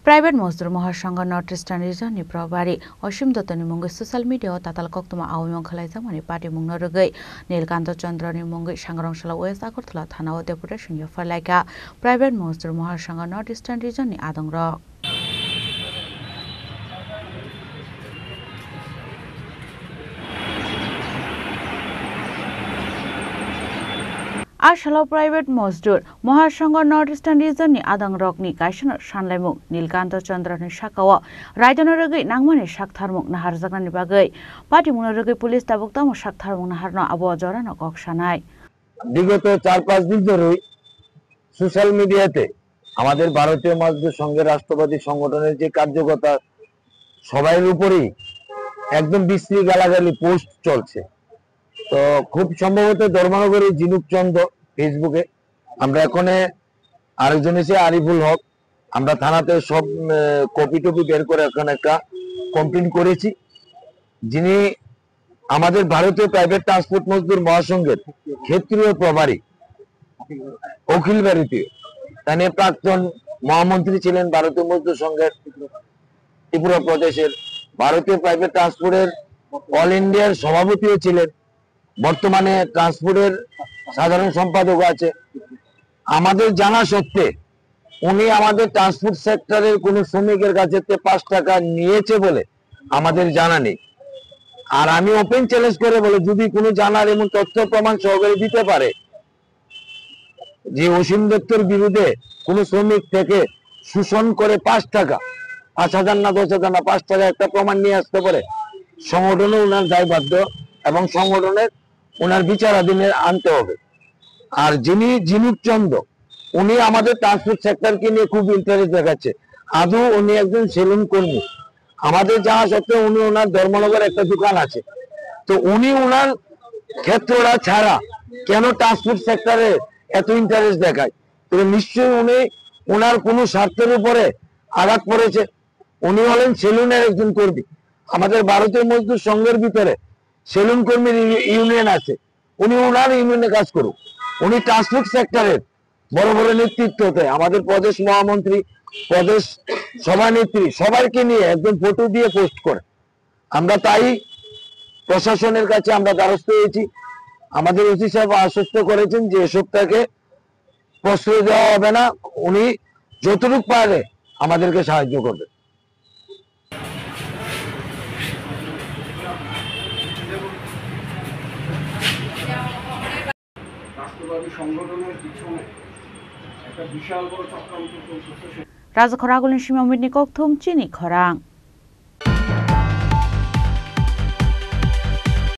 Private Mazdoor Mahasangh north eastern region प्रभारी असीम दत्तनि मुंगै social मिडियायाव ताताल कक्तमा आवयं खालायजामानि पार्टी मुंनो रगै नीलकान्त चन्द्रनि मुंगै सांग्रांशाला वेस्ट आगरतला थानाव डेपुटेसन यफरलायका private Mazdoor Mahasangh north eastern रिजननि आदंरक आसालाव private Mazdoor Mahasangh north eastern रिजननि आदंरकनि गायसनर सानलायमुख Nilakanta चन्द्रनि साखाव रायजोनो रगै नांमानि साकथारमुख नाहारजागनानि बागै पार्टीमुनो रगै पुलिस दाबुकतामो साकथारमुख नाहारनो आबो जरानो कक्सानाय বিগত 4-5 দিন ধরেই সোশ্যাল মিডিয়াতে আমাদের ভারতীয় মজদুর সংঘের রাষ্ট্রবাদী সংগঠনের যে কার্যকর্তা সবার উপরেই একদম বিশ্রী গালাগালি পোস্ট চলছে। তো খুব সম্ভবত ধর্মনগরের জিনুক চন্দ্র ফেসবুকে আমরা এখানে আরেকজন এসে আরিফুল হক আমরা থানাতে সব কপি টপি বের করে এখন একটা কমপ্লেইন করেছি। যিনি আমাদের ভারতীয় প্রাইভেট ট্রান্সপোর্ট মজদুর মহাসংঘের ক্ষেত্রীয় প্রভারী অখিল ভারতীয় তিনি প্রাক্তন মহামন্ত্রী ছিলেন ভারতীয় মজদুর সংঘের ত্রিপুরা প্রদেশের ভারতীয় প্রাইভেট ট্রান্সপোর্টের অল ইন্ডিয়ার সভাপতিও ছিলেন বর্তমানে ট্রান্সপোর্টের সাধারণ সম্পাদক আছে। আমাদের জানা সত্ত্বে উনি আমাদের ট্রান্সপোর্ট সেক্টরের কোন শ্রমিকের কাছে 5 টাকা নিয়েছে বলে আমাদের জানা নেই। আর আমি ওপেন চ্যালেঞ্জ করে বলে যদি কোনো জানার এমন তথ্য প্রমাণ সহকারে দিতে পারে যে অসীম দত্তর বিরুদ্ধে কোন শ্রমিক থেকে শোষণ করে 5 টাকা 5,000 না 10,000 না 5 টাকা একটা প্রমাণ নিয়ে আসতে পারে সংগঠনে ওনার দায়বদ্ধ এবং সংগঠনের ওনার বিচারাধীনে আনতে হবে। আর যিনি জিনুক চন্দ্র উনি আমাদের ট্রান্সপোর্ট সেক্টরকে নিয়ে খুব ইন্টারেস্ট দেখাচ্ছে। আদৌ উনি একজন সেলুন কর্মী আমাদের জানা সত্ত্বেও উনি ওনার ধর্মনগর একটা দোকান আছে। তো উনি ওনার ক্ষেত্রটা ছাড়া কেন ট্রান্সপোর্ট সেক্টরে এত ইন্টারেস্ট দেখায়? তো নিশ্চয়ই উনি ওনার কোনো স্বার্থের উপরে আঘাত পড়েছে। উনি হলেন সেলুনের একজন কর্মী। আমাদের ভারতীয় মজদুর সংঘের ভিতরে সেলুন কর্মীর ইউনিয়ন আছে, উনি ওনার ইউনিয়নে কাজ করুক। উনি ট্রান্সপোর্ট সেক্টরের বড় বড় নেতৃত্বতে আমাদের প্রদেশ মহামন্ত্রী প্রদেশ সভানেত্রী সবাইকে নিয়ে একদম ফটো দিয়ে পোস্ট করে। আমরা তাই প্রশাসনের কাছে আমরা দ্বারস্থ হয়েছি। আমাদের ওসি সাহেব আশ্বস্ত করেছেন যে এসব থেকে প্রশ্রয় দেওয়া হবে না, উনি যতটুকু পারে আমাদেরকে সাহায্য করবে। রাষ্ট্রবাদী সংগঠনের পিছনে একটা বিশাল বড় চক্রান্ত চলছে। राजा खरागुलनि सिमाव मिटनि कक्थुम चिनि खरां।